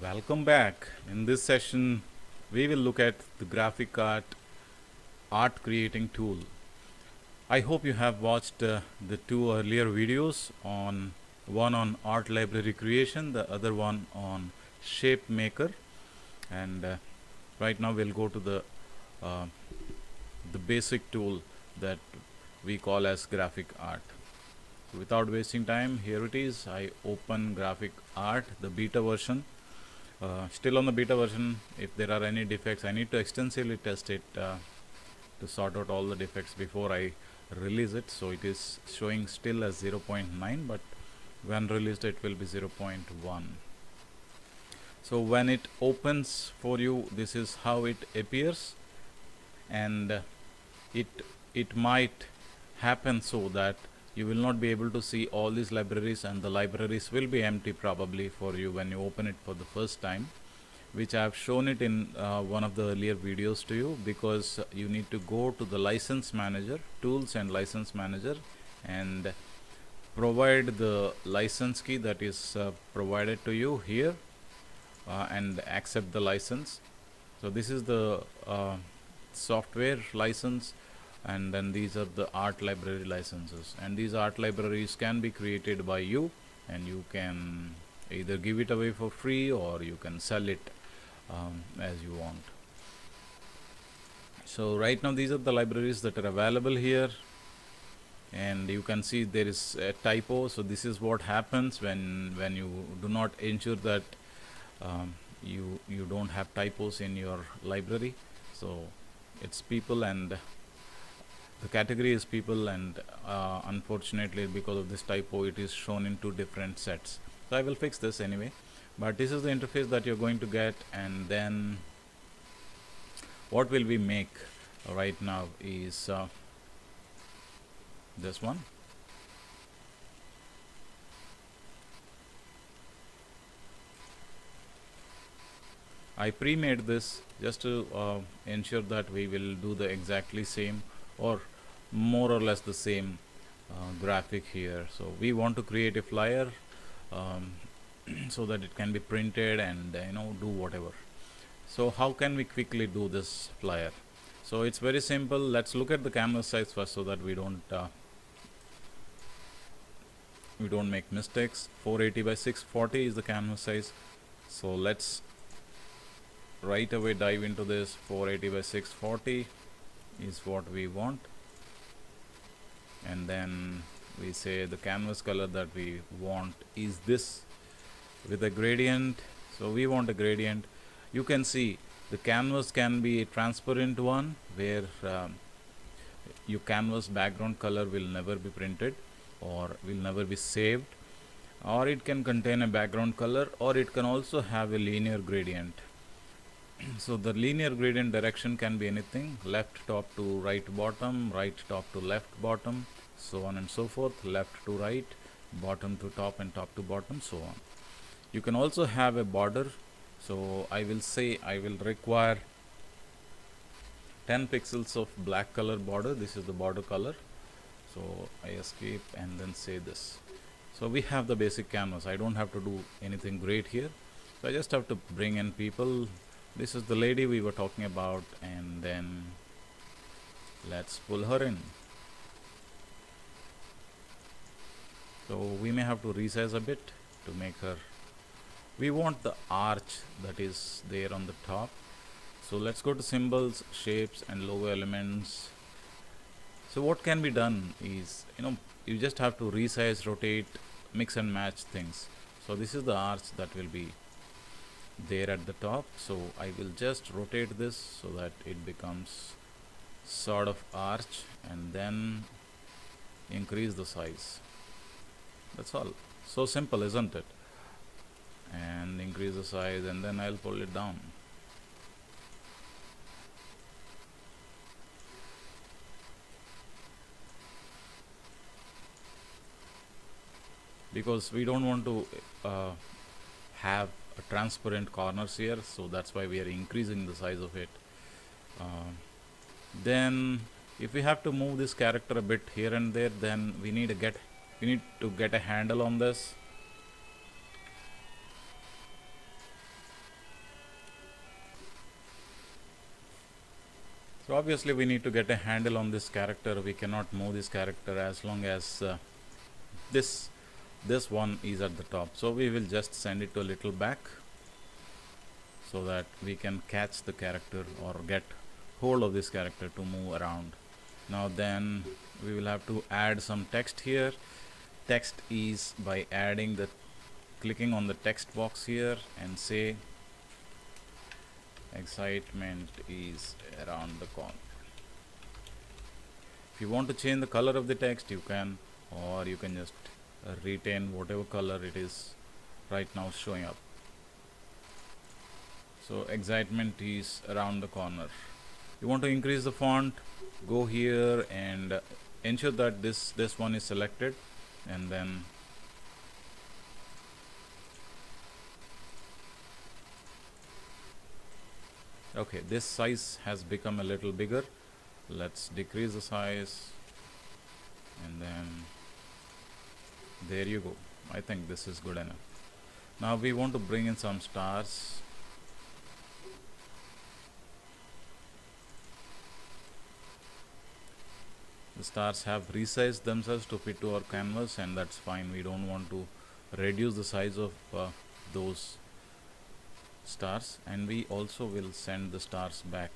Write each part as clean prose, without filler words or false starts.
Welcome back. In this session, we will look at the Graphicart art creating tool. I hope you have watched the two earlier videos on one on art library creation, the other one on shape maker, and right now we'll go to uh, the basic tool that we call as graphic art. Without wasting time, here it is. I open graphic art, the beta version. Still on the beta version. If there are any defects, I need to extensively test it to sort out all the defects before I release it. So it is showing still as 0.9, but when released it will be 0.1. So when it opens for you, this is how it appears, and it it might happen so that you will not be able to see all these libraries, and the libraries will be empty probably for you when you open it for the first time, which I have shown it in one of the earlier videos to you, because you need to go to the license manager, tools and license manager, and provide the license key that is provided to you here, and accept the license. So this is the software license, and then these are the art library licenses, and these art libraries can be created by you, and you can either give it away for free or you can sell it as you want. So right now these are the libraries that are available here, and you can see there is a typo. So this is what happens when you do not ensure that you don't have typos in your library. So it's people, and the category is people, and unfortunately because of this typo it is shown in two different sets. So I will fix this anyway, but this is the interface that you're going to get. And then what will we make right now is this one. I pre-made this just to ensure that we will do the exactly same, or more or less the same graphic here. So we want to create a flyer so that it can be printed and do whatever. So how can we quickly do this flyer? So it's very simple. Let's look at the canvas size first so that we don't make mistakes. 480 by 640 is the canvas size. So let's right away dive into this. 480 by 640 is what we want, and then we say the canvas color that we want is this, with a gradient. So we want a gradient. You can see the canvas can be a transparent one, where your canvas background color will never be printed or will never be saved, or it can contain a background color, or it can also have a linear gradient. So the linear gradient direction can be anything: left top to right bottom, right top to left bottom, so on and so forth, left to right, bottom to top, and top to bottom, so on. You can also have a border. So I will say I will require 10 pixels of black color border. This is the border color. So I escape and then say this. So we have the basic canvas. I don't have to do anything great here. So I just have to bring in people. This is the lady we were talking about, and then let's pull her in. So we may have to resize a bit to make her. We want the arch that is there on the top. So let's go to symbols, shapes, and logo elements. So what can be done is, you just have to resize, rotate, mix and match things. So this is the arch that will be there at the top. So I will just rotate this so that it becomes sort of arch, and then increase the size. That's all. So simple, isn't it? And increase the size, and then I'll pull it down. Because we don't want to have a transparent corners here, so that's why we are increasing the size of it. Then if we have to move this character a bit here and there, then we need to get a handle on this. So obviously we need to get a handle on this character. We cannot move this character as long as this this one is at the top. So we will just send it to a little back so that we can catch the character or get hold of this character to move around. Now then we will have to add some text here. Text is by adding the clicking on the text box here and say excitement is around the corner. If you want to change the color of the text, you can, or you can just retain whatever color it is right now showing up. So excitement is around the corner. You want to increase the font, go here and ensure that this one is selected, and then okay, this size has become a little bigger. Let's decrease the size, and then there you go. I think this is good enough. Now we want to bring in some stars. The stars have resized themselves to fit to our canvas, and that's fine. We don't want to reduce the size of those stars, and we also will send the stars back,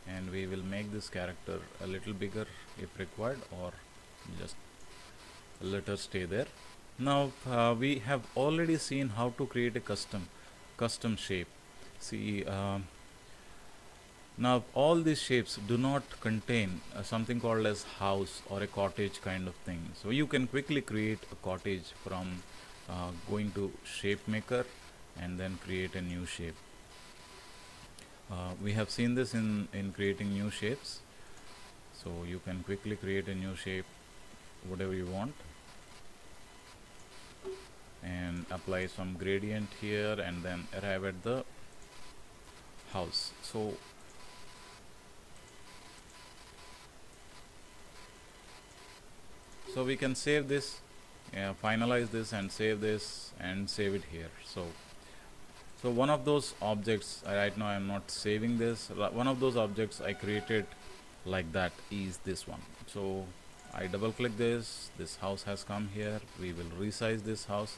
and we will make this character a little bigger if required, or just let her stay there. Now we have already seen how to create a custom shape. See, now all these shapes do not contain something called as house or a cottage kind of thing. So you can quickly create a cottage from going to shape maker and then create a new shape. We have seen this in creating new shapes. So you can quickly create a new shape, whatever you want, and apply some gradient here and then arrive at the house. So we can save this, finalize this and save this and save it here. So one of those objects, right now I am not saving this, one of those objects I created like that is this one. So I double click this house has come here. We will resize this house.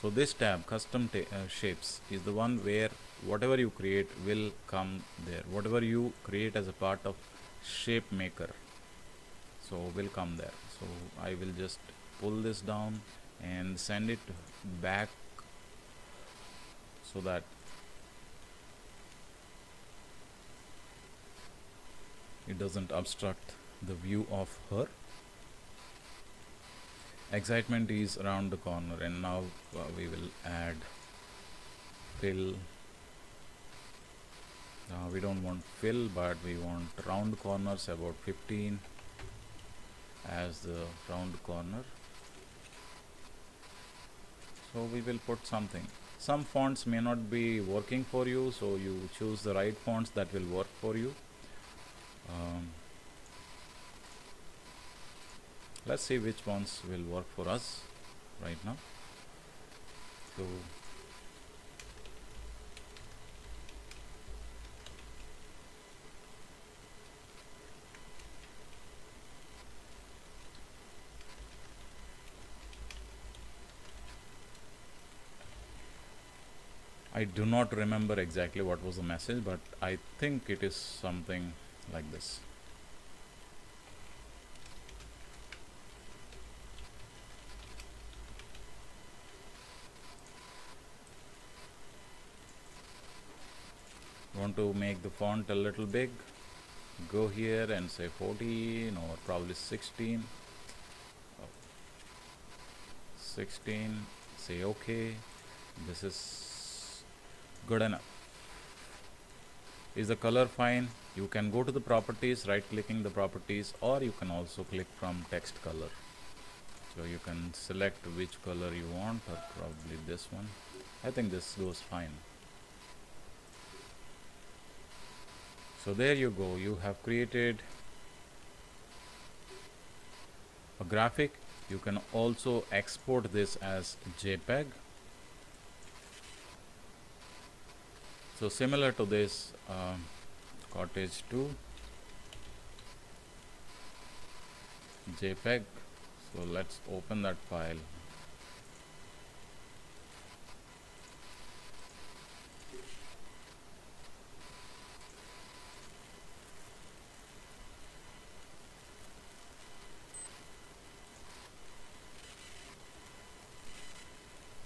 So this tab, custom shapes, is the one where whatever you create will come there. Whatever you create as a part of shape maker, so will come there. So I will just pull this down and send it back so that it doesn't obstruct the view of her. Excitement is around the corner, and now we will add fill. We don't want fill, but we want round corners, about 15 as the round corner. So we will put something. Some fonts may not be working for you, so you choose the right fonts that will work for you. Let's see which ones will work for us right now. So I do not remember exactly what was the message, but I think it is something like this. Want to make the font a little big, go here and say 14 or probably 16. 16, say OK. This is good enough. Is the color fine? You can go to the properties, right clicking the properties, or you can also click from text color. So you can select which color you want, or probably this one. I think this goes fine. So there you go, you have created a graphic. You can also export this as JPEG. So similar to this cottage 2 JPEG. So let's open that file.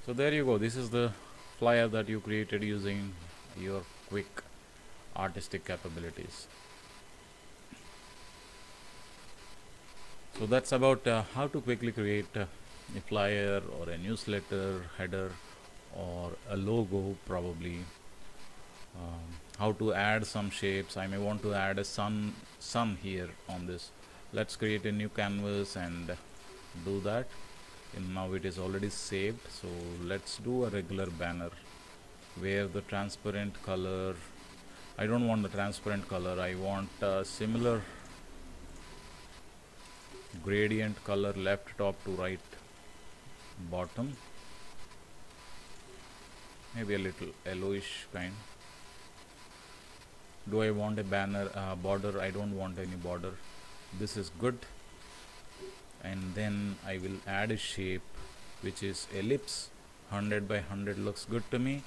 So there you go. This is the flyer that you created using your quick artistic capabilities. So that's about how to quickly create a flyer or a newsletter header or a logo, probably. How to add some shapes. I may want to add a sun here on this. Let's create a new canvas and do that. And now it is already saved. So let's do a regular banner where the transparent color, I don't want the transparent color, I want a similar gradient color, left top to right bottom, maybe a little yellowish kind. Do I want a banner border? I don't want any border. This is good. And then I will add a shape which is ellipse. 100 by 100 looks good to me.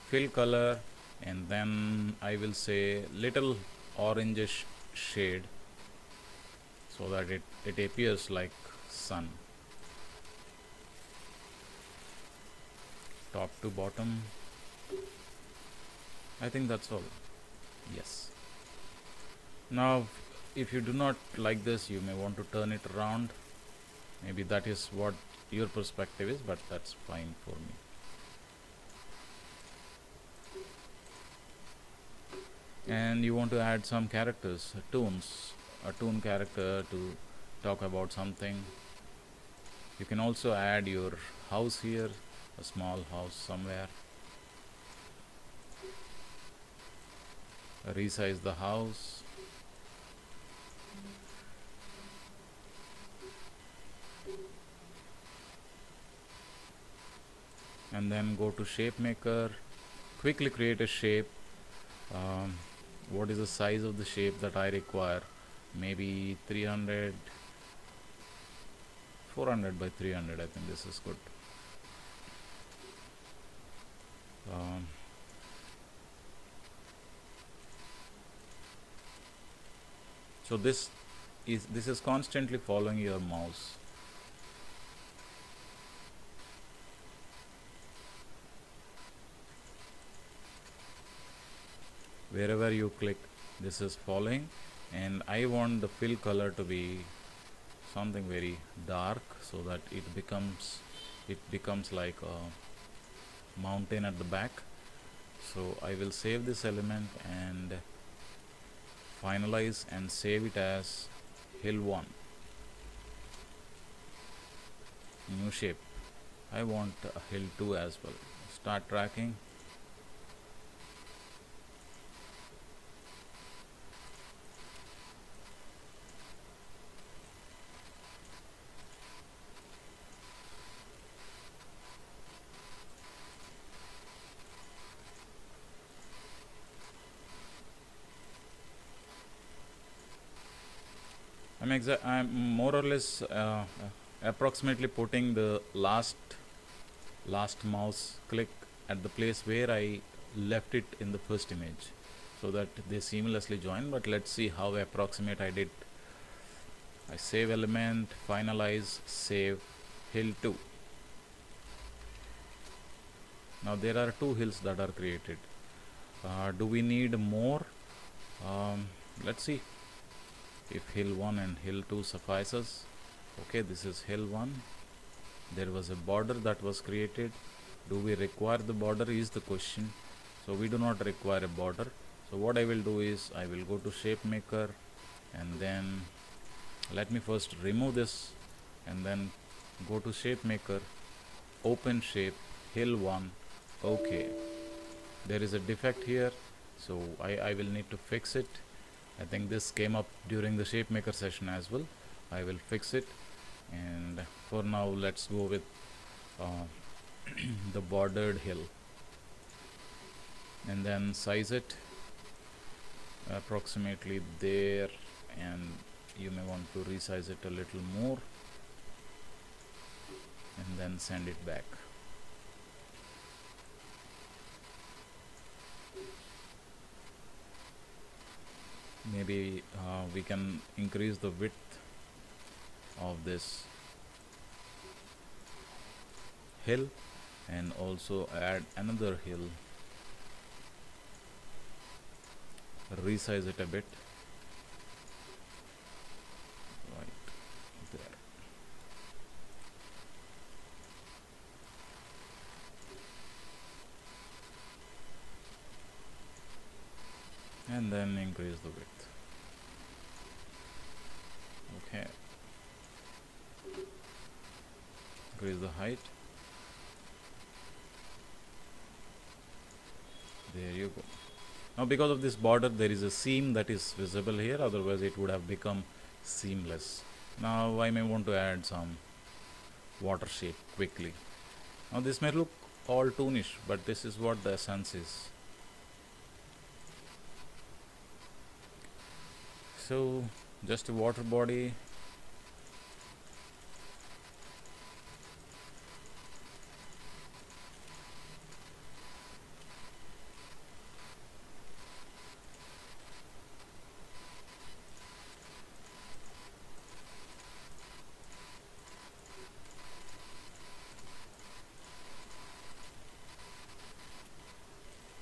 Fill color, and then I will say little orangish shade so that it appears like sun. Top to bottom. I think that's all. Yes. Now if you do not like this, you may want to turn it around. Maybe that is what your perspective is, but that's fine for me. And you want to add some characters, tunes, a tune character to talk about something. You can also add your house here, a small house somewhere. Resize the house. And then go to shape maker, quickly create a shape. What is the size of the shape that I require? Maybe 300, 400 by 300. I think this is good. So this is constantly following your mouse. Wherever you click, this is following, and I want the fill color to be something very dark so that it becomes like a mountain at the back. So I will save this element and finalize and save it as hill 1. New shape. I want a hill 2 as well. Start tracking. I'm more or less approximately putting the last mouse click at the place where I left it in the first image, so that they seamlessly join. But let's see how approximate I did. I save element, finalize, save, hill 2. Now there are 2 hills that are created. Do we need more? Let's see if hill 1 and hill 2 suffices. Okay, this is hill 1. There was a border that was created. Do we require the border is the question. So we do not require a border. So what I will do is I will go to shape maker, and then let me first remove this, and then go to shape maker, open shape, hill 1. Okay, there is a defect here, so I will need to fix it. I think this came up during the shape maker session as well. I will fix it, and for now let's go with the bordered hill. and then size it approximately there, and you may want to resize it a little more and then send it back. Maybe we can increase the width of this hill and also add another hill, resize it a bit right there. And then increase the width. Okay, increase the height. There you go. Now because of this border there is a seam that is visible here, otherwise it would have become seamless. Now I may want to add some water shape quickly. Now this may look all toonish, but this is what the essence is. So just a water body,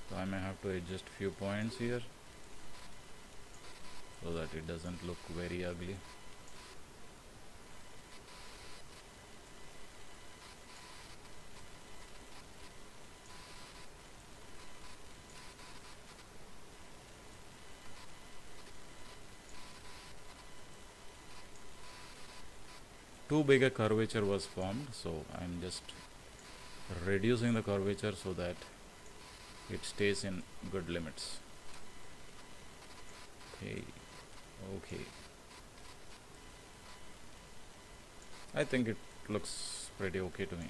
so I may have to adjust few points here so that it doesn't look very ugly. Too big a curvature was formed, so I'm just reducing the curvature so that it stays in good limits. Okay, I think it looks pretty okay to me.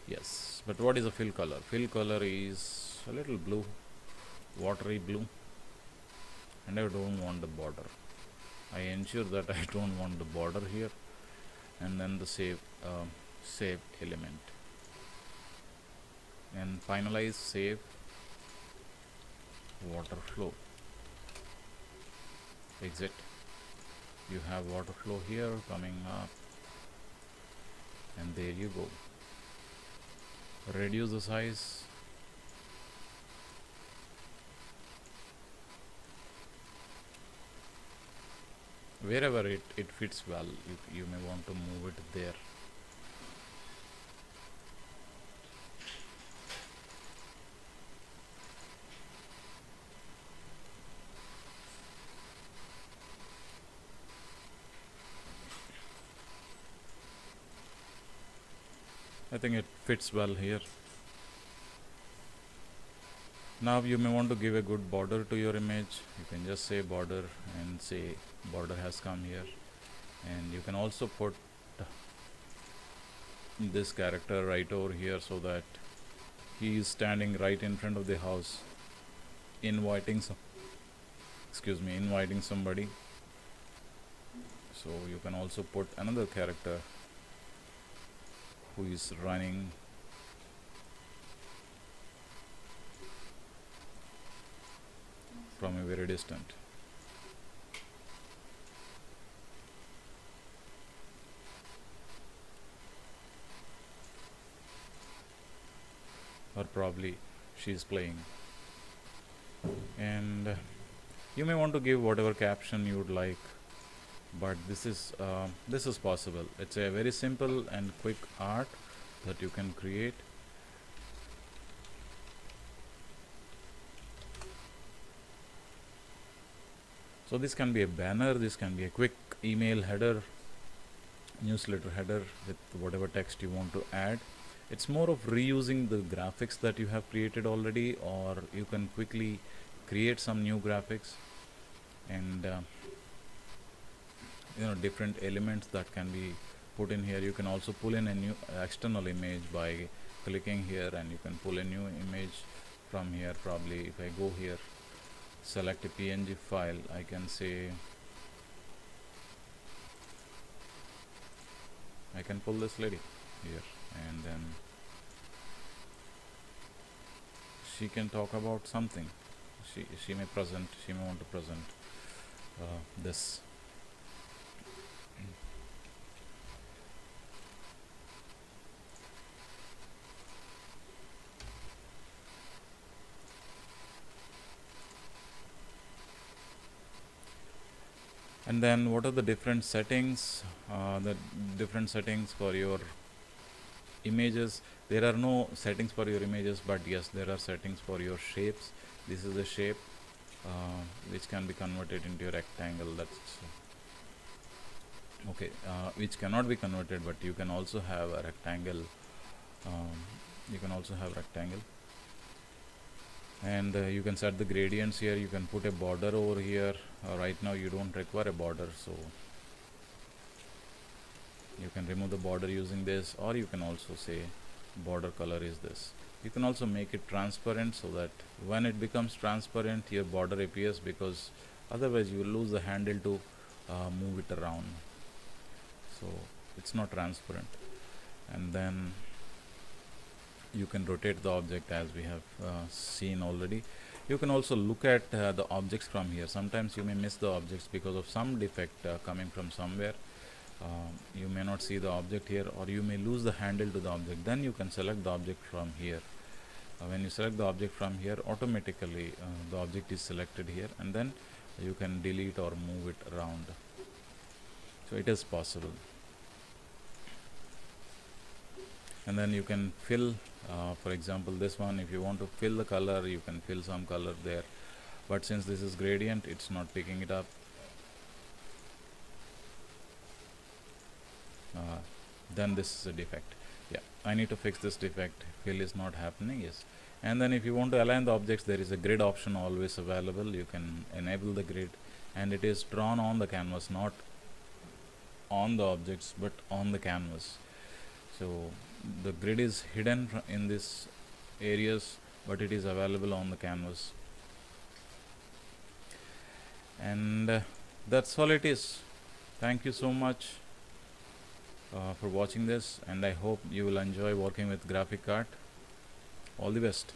Yes, but what is a fill color? Fill color is a little blue, watery blue, and I don't want the border. I ensure that I don't want the border here, and then the save element, and finalize save water flow. Exit. You have water flow here coming up, and there you go. Reduce the size. Wherever it fits well, you may want to move it there. I think it fits well here. Now you may want to give a good border to your image. You can just say border and say border has come here, and you can also put this character right over here so that he is standing right in front of the house, inviting somebody. So you can also put another character who is running from a very distant. Or probably she is playing. And you may want to give whatever caption you would like, but this is possible. It's a very simple and quick art that you can create. So this can be a banner, this can be a quick email header, newsletter header with whatever text you want to add. It's more of reusing the graphics that you have created already, or you can quickly create some new graphics, and different elements that can be put in here. You can also pull in a new external image by clicking here, and you can pull a new image from here. Probably if I go here, select a PNG file, I can say I can pull this lady here, and then she can talk about something. She may want to present this. And then what are the different settings? The different settings for your images. There are no settings for your images, but yes, there are settings for your shapes. This is a shape which can be converted into a rectangle. That's okay, which cannot be converted, but you can also have a rectangle. You can also have rectangle, and you can set the gradients here. You can put a border over here. Right now you don't require a border, so you can remove the border using this, or you can also say border color is this. You can also make it transparent, so that when it becomes transparent your border appears, because otherwise you will lose the handle to move it around, so it's not transparent. And then you can rotate the object, as we have seen already. You can also look at the objects from here. Sometimes you may miss the objects because of some defect coming from somewhere. You may not see the object here, or you may lose the handle to the object. Then you can select the object from here. When you select the object from here, automatically the object is selected here, and then you can delete or move it around. So it is possible. And then you can fill, for example this one, if you want to fill the color, you can fill some color there, but since this is gradient, it's not picking it up. Then this is a defect. Yeah, I need to fix this defect. Fill is not happening. Yes. And then if you want to align the objects, there is a grid option always available. You can enable the grid, and it is drawn on the canvas, not on the objects but on the canvas. So the grid is hidden in these areas, but it is available on the canvas. And that's all it is. Thank you so much for watching this, and I hope you will enjoy working with Graphicart. All the best.